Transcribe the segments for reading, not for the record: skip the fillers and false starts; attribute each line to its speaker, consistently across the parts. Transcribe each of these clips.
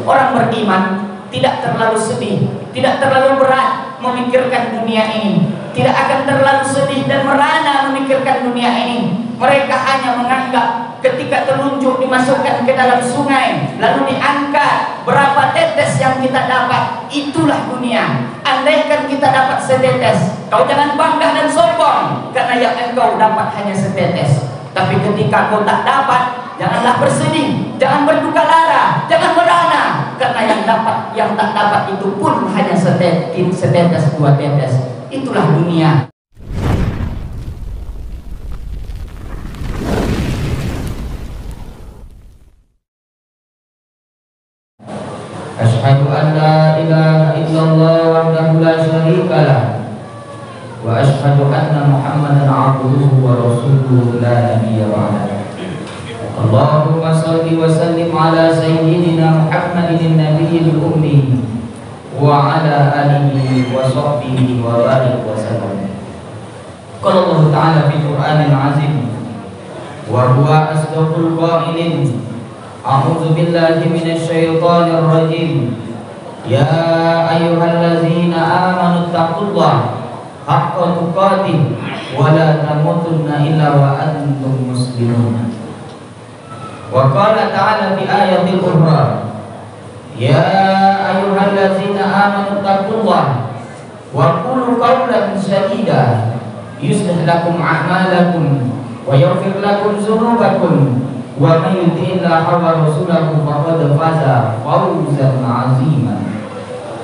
Speaker 1: Orang beriman tidak terlalu sedih, tidak terlalu berat memikirkan dunia ini, tidak akan terlalu sedih dan merana memikirkan dunia ini. Mereka hanya menganggap ketika telunjuk dimasukkan ke dalam sungai lalu diangkat, berapa tetes yang kita dapat, itulah dunia. Andaikan kita dapat setetes, kau jangan bangga dan sombong karena yang engkau dapat hanya setetes. Tapi ketika kau tak dapat, janganlah bersedih, jangan berduka lara, jangan merana, karena yang tak dapat itu pun hanya setetes, dua tetes. Itulah dunia.
Speaker 2: Asyhadu an la ilaha illallah wahdahu la syarika lah wa asyhadu anna Muhammadan abduhu wa rasuluhu la nabiyya ba'dahu. Allahumma shalli wa sallim ala sayyidina Muhammadin nabiyil ummi wa ala alihi wa sahbihi wa barik wa sallam. Qala Allah ta'ala fi Qur'anil azim wa huwa asdaqul qailin. A'udzu billahi minasy syaithanir rajim. Ya ayyuhallazina amanu taqullaha haqqa tuqatih wa la tamutunna illa wa antum muslimun. Wa qala ta'ala fi ayatil ukhra. Ya ayyuhallazina amanu taqullaha wa qulu qawlan sadida yuslih lakum a'malakum wa yaghfir lakum dzunubakum. Wa may yuti'illaha wa rasulahu faqad faza fawzan 'aziman.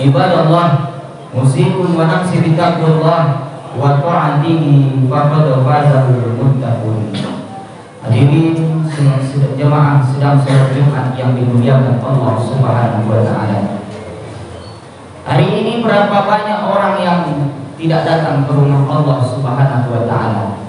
Speaker 2: Ibadallah, musikun wa nafsi bi taqwallah wa ta'atihi faqad fazal muttaqun. Hadirin jemaah sedang salat Jumat yang dimuliakan Allah Subhanahu wa taala. Hari ini berapa banyak orang yang tidak datang ke rumah Allah Subhanahu wa taala.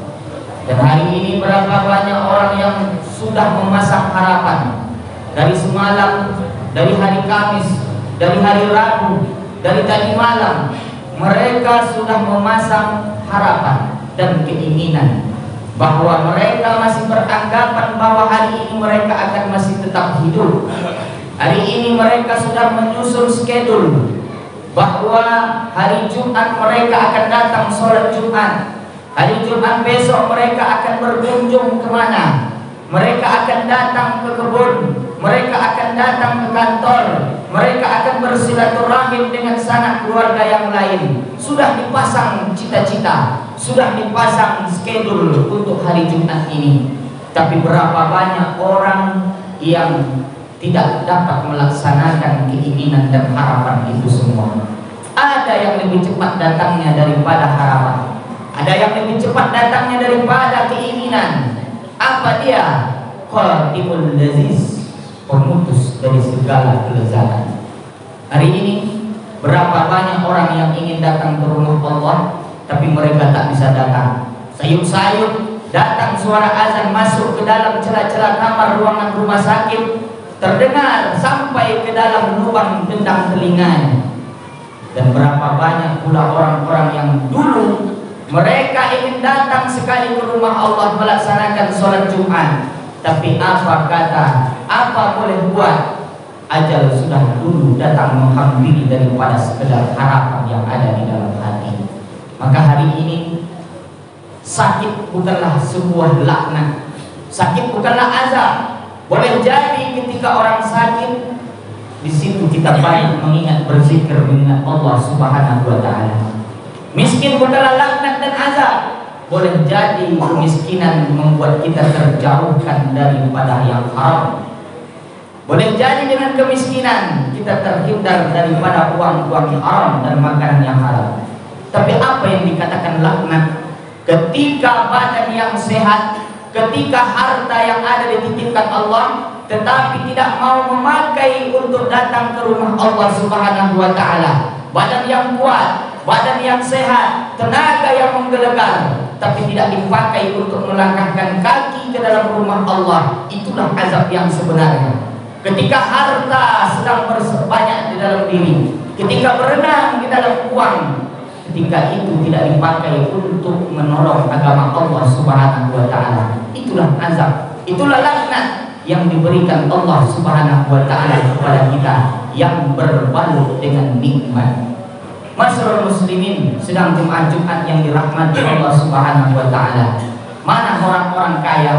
Speaker 2: Dan hari ini berapa banyak orang yang sudah memasang harapan dari semalam, dari hari Kamis, dari hari Rabu, dari tadi malam. Mereka sudah memasang harapan dan keinginan bahwa mereka masih beranggapan bahwa hari ini mereka akan masih tetap hidup. Hari ini mereka sudah menyusun schedule bahwa hari Jumat mereka akan datang sholat Jumat. Hari Jumat besok mereka akan berkunjung kemana? Mereka akan datang ke kebun, mereka akan datang ke kantor, mereka akan bersilaturahim dengan sanak keluarga yang lain. Sudah dipasang cita-cita, sudah dipasang schedule untuk hari Jumat ini. Tapi berapa banyak orang yang tidak dapat melaksanakan keinginan dan harapan itu semua. Ada yang lebih cepat datangnya daripada harapan, ada yang lebih cepat datangnya daripada keinginan. Apa dia? Qatimul laziz, pemutus dari segala kelezatan. Hari ini berapa banyak orang yang ingin datang ke rumah Allah, tapi mereka tak bisa datang. Sayup-sayup datang suara azan masuk ke dalam celah-celah kamar ruangan rumah sakit, terdengar sampai ke dalam lubang gendang telinganya. Dan berapa banyak pula orang-orang yang dulu mereka ingin datang sekali ke rumah Allah melaksanakan sholat Jumat, tapi apa kata, apa boleh buat, ajal sudah dulu datang menghampiri daripada sekedar harapan yang ada di dalam hati. Maka hari ini sakit bukanlah sebuah laknat, sakit bukanlah azab. Boleh jadi ketika orang sakit, di situ kita banyak mengingat, berzikir, mengingat Allah Subhanahu wa taala. Miskin bukanlah laknat dan azab. Boleh jadi kemiskinan membuat kita terjauhkan daripada yang haram. Boleh jadi dengan kemiskinan kita terhindar daripada uang-uang haram dan makanan yang haram. Tapi apa yang dikatakan laknat? Ketika badan yang sehat, ketika harta yang ada dititipkan Allah, tetapi tidak mau memakai untuk datang ke rumah Allah Subhanahu wa taala. Badan yang kuat, badan yang sehat, tenaga yang menggelegar, tapi tidak dipakai untuk melangkahkan kaki ke dalam rumah Allah. Itulah azab yang sebenarnya. Ketika harta sedang bersebanyak di dalam diri, ketika berenang di dalam uang, ketika itu tidak dipakai untuk menolong agama Allah Subhanahu wa taala, itulah azab, itulah laknat
Speaker 1: yang diberikan Allah Subhanahu wa taala kepada kita yang berbalut dengan nikmat. Masyarul muslimin, sedang Jumat yang dirahmati Allah Subhanahu wa taala. Mana orang-orang kaya?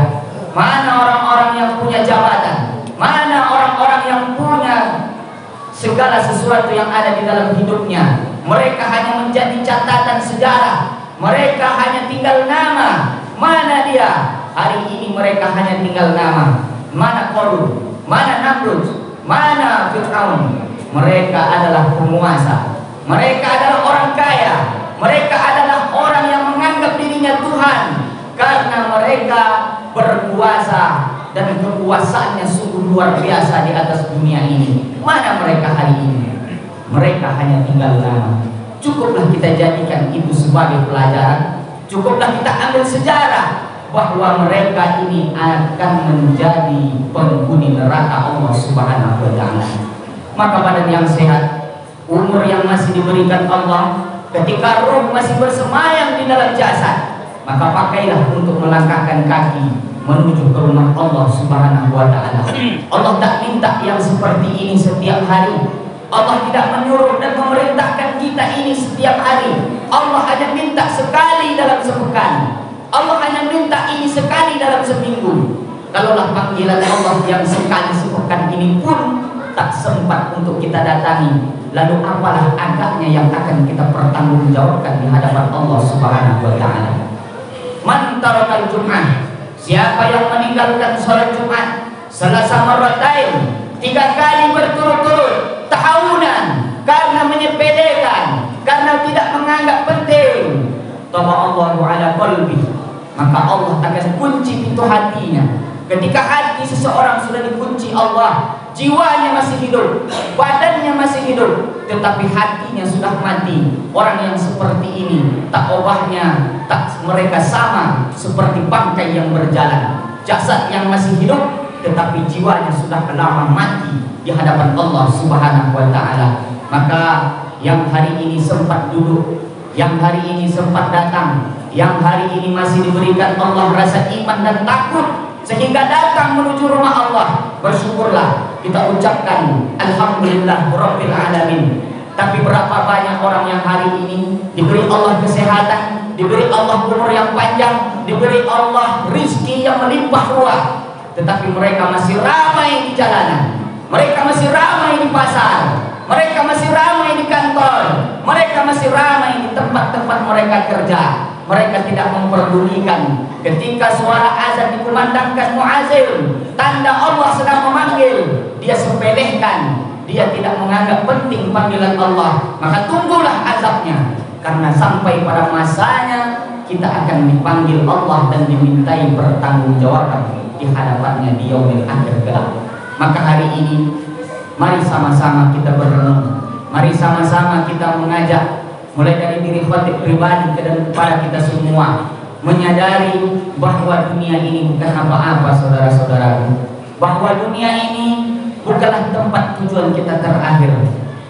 Speaker 1: Mana orang-orang yang punya jabatan? Mana orang-orang yang punya segala sesuatu yang ada di dalam hidupnya? Mereka hanya menjadi catatan sejarah. Mereka hanya tinggal nama. Mana dia? Hari ini mereka hanya tinggal nama. Mana Qarun? Mana Namrud? Mana Fir'aun? Mereka adalah penguasa. Mereka adalah orang kaya. Mereka adalah orang yang menganggap dirinya Tuhan karena mereka berkuasa dan kekuasaannya sungguh luar biasa di atas dunia ini. Mana mereka hari ini? Mereka hanya tinggal nama. Cukuplah kita jadikan itu sebagai pelajaran. Cukuplah kita ambil sejarah bahwa mereka ini akan menjadi penghuni neraka Allah Subhanahu wa taala. Maka badan yang sehat, umur yang masih diberikan Allah, ketika ruh masih bersemayam di dalam jasad, maka pakailah untuk melangkahkan kaki menuju ke rumah Allah Subhanahu wa taala. Allah tak minta yang seperti ini setiap hari. Allah tidak menyuruh dan memerintahkan kita ini setiap hari. Allah hanya minta sekali dalam sepekan. Allah hanya minta ini sekali dalam seminggu. Kalaulah panggilan Allah yang sekali sepekan ini pun tak sempat untuk kita datangi, lalu apalah agaknya yang akan kita pertanggungjawabkan di hadapan Allah Subhanahu wa taala. Man tarakal Jum'ah, siapa yang meninggalkan sholat Jumat Selasa marratain, 3 kali berturut-turut, tahunan, karena menyepelekan, karena tidak menganggap penting, taba'allahu ala qalbi, maka Allah akan kunci pintu hatinya. Ketika hati seseorang sudah dikunci Allah, jiwanya masih hidup, badannya masih hidup, tetapi hatinya sudah mati. Orang yang seperti ini tak obahnya, tak mereka sama seperti bangkai yang berjalan. Jasad yang masih hidup, tetapi jiwanya sudah lama mati di hadapan Allah Subhanahu wa taala. Maka yang hari ini sempat duduk, yang hari ini sempat datang, yang hari ini masih diberikan Allah rasa iman dan takut sehingga datang menuju rumah Allah, bersyukurlah, kita ucapkan alhamdulillah rabbil alamin. Tapi berapa banyak orang yang hari ini diberi Allah kesehatan, diberi Allah umur yang panjang, diberi Allah rizki yang melimpah ruah, tetapi mereka masih ramai di jalanan, mereka masih ramai di pasar, mereka masih ramai di kantor, mereka masih ramai di tempat-tempat mereka kerja. Mereka tidak memperdulikan ketika suara azan dikumandangkan muazzin, tanda Allah sedang memanggil, dia sepelehkan, dia tidak menganggap penting panggilan Allah. Maka tunggulah azabnya, karena sampai pada masanya kita akan dipanggil Allah dan dimintai pertanggungjawaban di hadapannya di yaumil akhir kelak. Maka hari ini mari sama-sama kita berenung, mari sama-sama kita mengajak, mulai dari diri khatib pribadi dan kepada kita semua, menyadari bahwa dunia ini bukan apa-apa, saudara-saudaraku, bahwa dunia ini bukanlah tempat tujuan kita terakhir.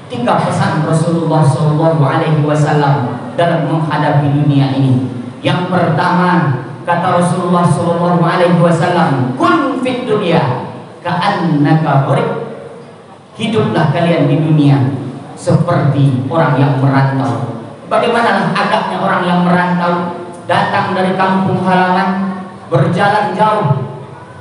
Speaker 1: 3 pesan Rasulullah SAW dalam menghadapi dunia ini. Yang pertama, kata Rasulullah SAW, kun fit dunya ka'annaka gharib. Hiduplah kalian di dunia seperti orang yang merantau. Bagaimana agaknya orang yang merantau, datang dari kampung halaman, berjalan jauh,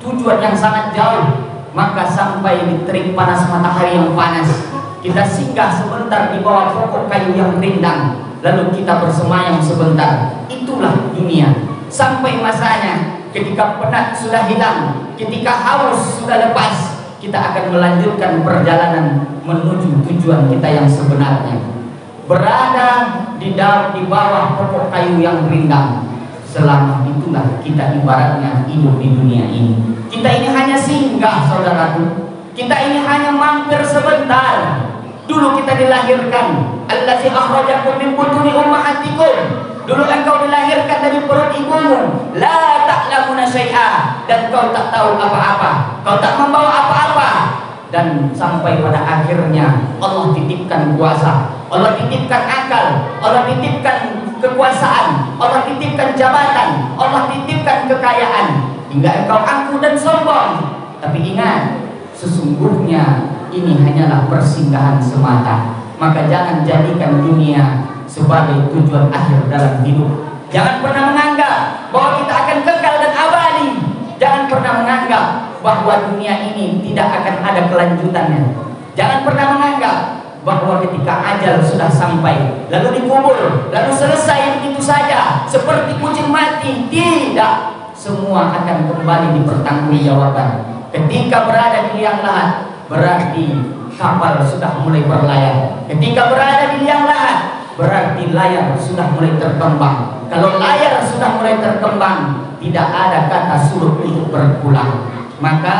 Speaker 1: tujuan yang sangat jauh, maka sampai di terik panas matahari yang panas, kita singgah sebentar di bawah pokok kayu yang rindang, lalu kita bersemayam sebentar. Itulah dunia. Sampai masanya, ketika penat sudah hilang, ketika haus sudah lepas, kita akan melanjutkan perjalanan menuju tujuan kita yang sebenarnya. Berada di bawah pokok kayu yang rindang, selama itulah kita ibaratnya hidup di dunia ini. Kita ini hanya singgah, saudaraku. Kita ini hanya mampir sebentar. Dulu kita dilahirkan, allazi akhrajakum min butuni ummahatikum. Dulu engkau dilahirkan dari perut ibumu, la ta'lamuna syai'a, dan kau tak tahu apa-apa, kau tak membawa apa-apa. Dan sampai pada akhirnya Allah titipkan kuasa, Allah titipkan akal, Allah titipkan kekuasaan, Allah titipkan jabatan, Allah titipkan kekayaan, hingga engkau angkuh dan sombong. Tapi ingat, sesungguhnya ini hanyalah persinggahan semata. Maka jangan jadikan dunia sebagai tujuan akhir dalam hidup. Jangan pernah menganggap bahwa kita akan kekal dan abadi. Jangan pernah menganggap bahwa dunia ini tidak akan ada kelanjutannya. Jangan pernah menganggap bahwa ketika ajal sudah sampai lalu dikubur, lalu selesai begitu saja seperti kucing mati. Tidak, semua akan kembali dipertanggungjawabkan. Ketika berada di liang lahat, berarti kapal sudah mulai berlayar. Ketika berada di liang lahat, berarti layar sudah mulai terkembang. Kalau layar sudah mulai terkembang, tidak ada kata suruh untuk berpulang. Maka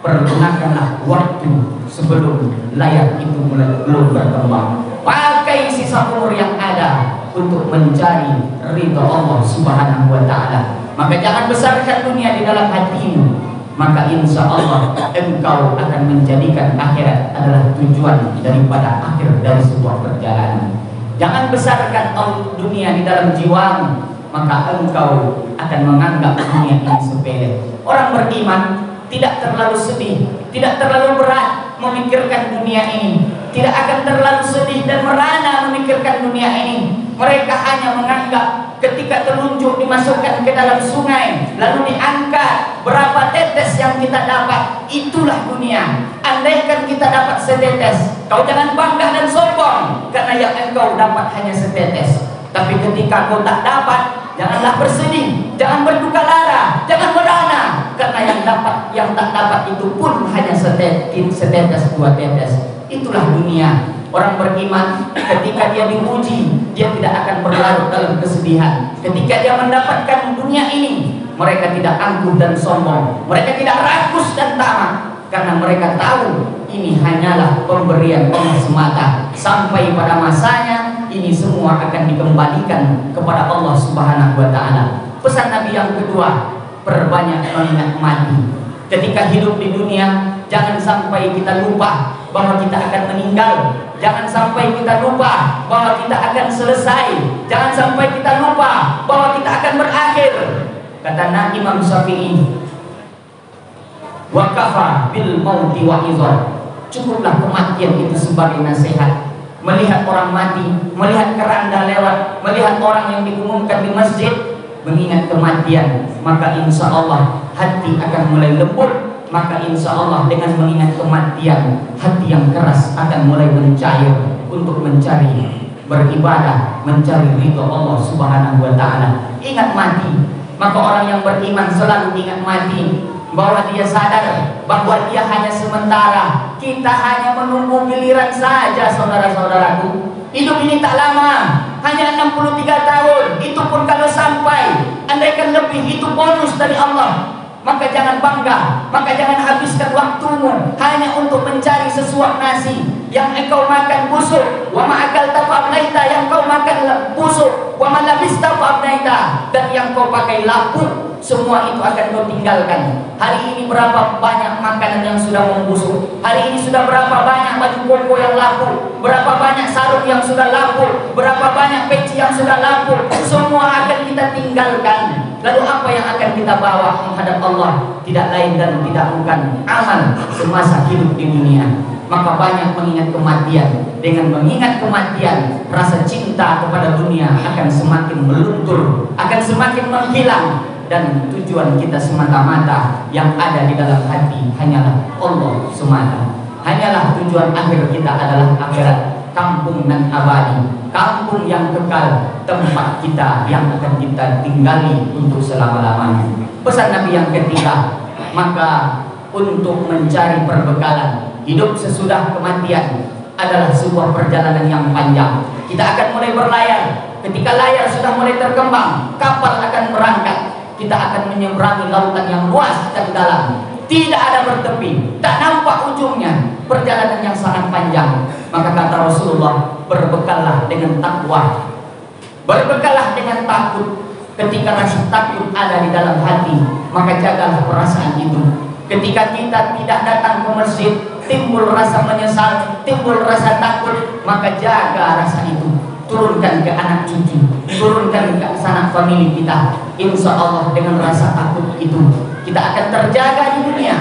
Speaker 1: pergunakanlah waktu sebelum layar itu belum berkembang. Pakai sisa umur yang ada untuk mencari ridha Allah Subhanahu wa Ta'ala. Maka jangan besarkan dunia di dalam hatimu. Maka insya Allah engkau akan menjadikan akhirat adalah tujuan daripada akhir dari sebuah perjalanan. Jangan besarkan dunia di dalam jiwamu, maka engkau akan menganggap dunia ini sepele. Orang beriman tidak terlalu sedih, tidak terlalu berat memikirkan dunia ini, tidak akan terlalu sedih dan merana memikirkan dunia ini. Mereka hanya menganggap ketika telunjuk dimasukkan ke dalam sungai lalu diangkat, berapa tetes yang kita dapat, itulah dunia. Andaikan kita dapat setetes, kau jangan bangga dan sombong karena yang engkau dapat hanya setetes. Tapi ketika kau tak dapat, janganlah bersedih, jangan berduka lara, jangan merana, karena yang tak dapat itu pun hanya setetes, dua tetes. Itulah dunia. Orang beriman ketika dia diuji, dia tidak akan berlarut dalam kesedihan. Ketika dia mendapatkan dunia ini, mereka tidak angkuh dan sombong, mereka tidak rakus dan tamak, karena mereka tahu ini hanyalah pemberian Allah semata. Sampai pada masanya ini semua akan dikembalikan kepada Allah Subhanahu wa Ta'ala. Pesan Nabi yang kedua, perbanyak mengingat mati. Ketika hidup di dunia, jangan sampai kita lupa bahwa kita akan meninggal. Jangan sampai kita lupa bahwa kita akan selesai. Jangan sampai kita lupa bahwa kita akan berakhir. Kata Imam Syafi'i, wa kafa bil mauti wa izar. Cukuplah kematian itu sebagai nasihat. Melihat orang mati, melihat keranda lewat, melihat orang yang diumumkan di masjid, mengingat kematian, maka insya Allah hati akan mulai lembut. Maka insya Allah dengan mengingat kematian, hati yang keras akan mulai mencair untuk mencari beribadah, mencari ridho Allah Subhanahu wa Ta'ala. Ingat mati. Maka orang yang beriman selalu ingat mati, bahwa dia sadar bahwa dia hanya sementara. Kita hanya menunggu giliran saja, saudara-saudaraku. Hidup ini tak lama, hanya 63 tahun. Itu pun kalau sampai, andaikan lebih, itu bonus dari Allah. Maka jangan bangga, maka jangan habiskan waktumu hanya untuk mencari sesuap nasi yang engkau makan busuk. Wa ma akalta fa ablaita, yang kau makan busuk. Wa ma labista fa ablaita, dan yang kau pakai lapuk, semua itu akan kau tinggalkan. Hari ini berapa banyak makanan yang sudah membusuk. Hari ini sudah berapa banyak baju koko yang lapuk, berapa banyak sarung yang sudah lapuk, berapa banyak peci yang sudah lapuk. Semua akan kita tinggalkan. Lalu apa yang akan kita bawa menghadap Allah? Tidak lain dan tidak bukan amal semasa hidup di dunia. Maka banyak mengingat kematian. Dengan mengingat kematian, rasa cinta kepada dunia akan semakin meluntur, akan semakin menghilang. Dan tujuan kita semata-mata yang ada di dalam hati hanyalah Allah semata. Hanyalah tujuan akhir kita adalah akhirat, kampung nan abadi, kampung yang kekal, tempat kita yang akan kita tinggali untuk selama-lamanya. Pesan Nabi yang ketiga, maka untuk mencari perbekalan hidup sesudah kematian adalah sebuah perjalanan yang panjang. Kita akan mulai berlayar. Ketika layar sudah mulai terkembang, kapal akan berangkat. Kita akan menyeberangi lautan yang luas dan dalam, tidak ada bertepi, tak nampak ujungnya. Perjalanan yang sangat panjang. Maka kata Rasulullah, berbekallah dengan takwa, berbekallah dengan takut. Ketika rasa takut ada di dalam hati, maka jagalah perasaan itu. Ketika kita tidak datang ke masjid, timbul rasa menyesal, timbul rasa takut, maka jaga rasa itu. Turunkan ke anak cucu, turunkan ke sanak famili kita. Insya Allah dengan rasa takut itu kita akan terjaga di dunia.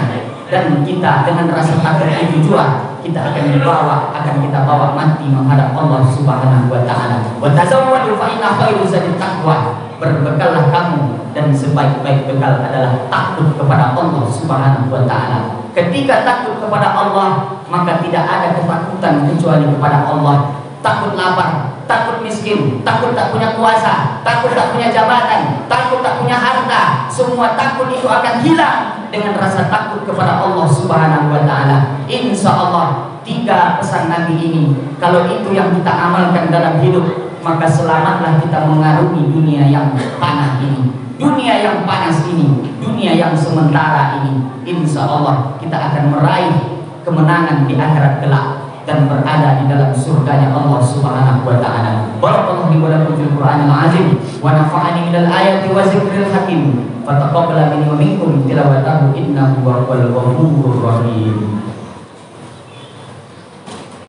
Speaker 1: dan kita dengan rasa takut itu juga kita akan kita bawa mati menghadap Allah Subhanahu wa taala. Wa tazawwadu fa inna khairu zadit taqwa. Berbekallah kamu dan sebaik-baik bekal adalah takut kepada Allah Subhanahu wa taala. Ketika takut kepada Allah, maka tidak ada ketakutan kecuali kepada Allah. Takut lapar, takut miskin, takut tak punya kuasa, takut tak punya jabatan, takut tak punya harta. Semua takut itu akan hilang dengan rasa takut kepada Allah Subhanahu wa taala. Insya Allah 3 pesan Nabi ini, kalau itu yang kita amalkan dalam hidup, maka selamatlah kita mengarungi dunia yang panas ini, dunia yang panas ini, dunia yang sementara ini. Insya Allah kita akan meraih kemenangan di akhirat kelak dan berada di dalam surganya Allah Subhanahu wa taala. Barakallahu li wa lakum fil Qur'anil azim wa nafa'ani minal ayati wa zikril hakim. Fataqabbal minni wa minkum tilawatahu innahu huwal ghafurur rahim.